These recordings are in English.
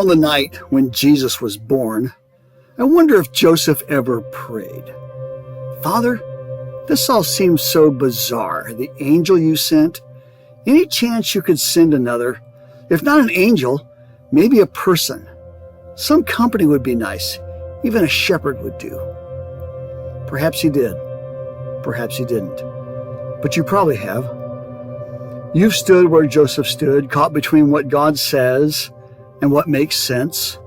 On the night when Jesus was born, I wonder if Joseph ever prayed, "Father, this all seems so bizarre. The angel you sent, any chance you could send another? If not an angel, maybe a person. Some company would be nice. Even a shepherd would do." Perhaps he did. Perhaps he didn't. But you probably have. You've stood where Joseph stood, caught between what God says and what makes sense.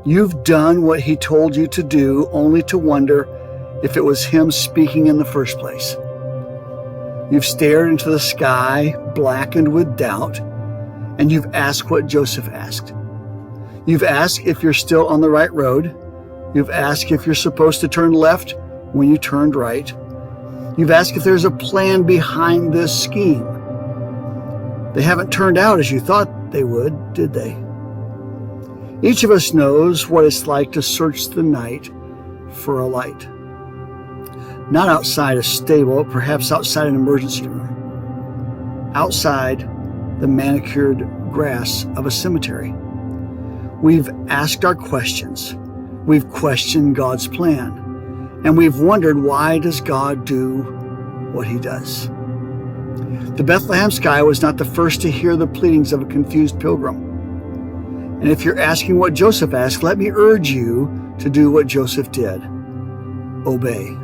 You've done what he told you to do, only to wonder if it was him speaking in the first place. You've stared into the sky, blackened with doubt, and you've asked what Joseph asked. You've asked if you're still on the right road. You've asked if you're supposed to turn left when you turned right. You've asked if there's a plan behind this scheme. They haven't turned out as you thought they would, did they? Each of us knows what it's like to search the night for a light. Not outside a stable, perhaps outside an emergency room. Outside the manicured grass of a cemetery. We've asked our questions. We've questioned God's plan. And we've wondered, why does God do what he does? The Bethlehem sky was not the first to hear the pleadings of a confused pilgrim. And if you're asking what Joseph asked, let me urge you to do what Joseph did. Obey.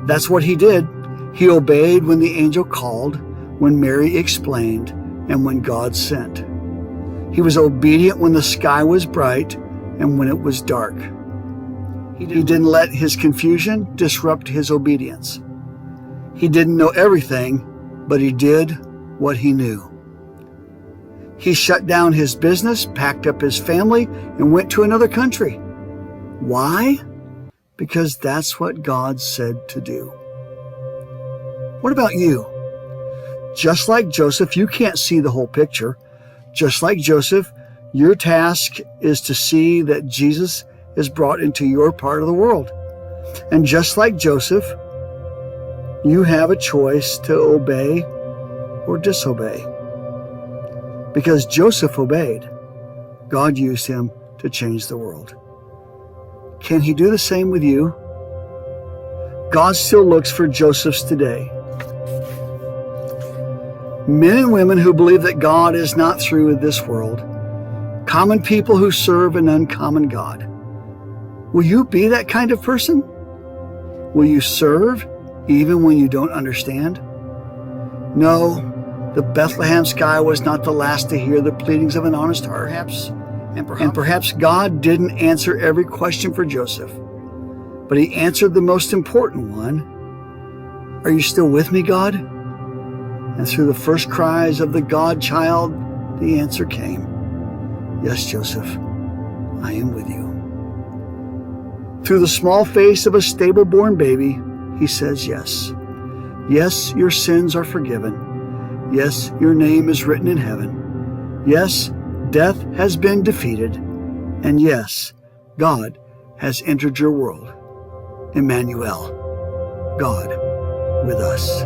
That's what he did. He obeyed when the angel called, when Mary explained, and when God sent. He was obedient when the sky was bright and when it was dark. He didn't let his confusion disrupt his obedience. He didn't know everything, but he did what he knew. He shut down his business, packed up his family, and went to another country. Why? Because that's what God said to do. What about you? Just like Joseph, you can't see the whole picture. Just like Joseph, your task is to see that Jesus is brought into your part of the world. And just like Joseph, you have a choice to obey or disobey. Because Joseph obeyed, God used him to change the world. Can he do the same with you? God still looks for Josephs today. Men and women who believe that God is not through with this world. Common people who serve an uncommon God. Will you be that kind of person? Will you serve even when you don't understand? No, the Bethlehem sky was not the last to hear the pleadings of an honest heart. Perhaps God didn't answer every question for Joseph, but he answered the most important one. Are you still with me, God? And through the first cries of the God child, the answer came. Yes, Joseph, I am with you. Through the small face of a stable-born baby, he says yes. Yes, your sins are forgiven. Yes, your name is written in heaven. Yes, death has been defeated. And yes, God has entered your world. Emmanuel, God with us.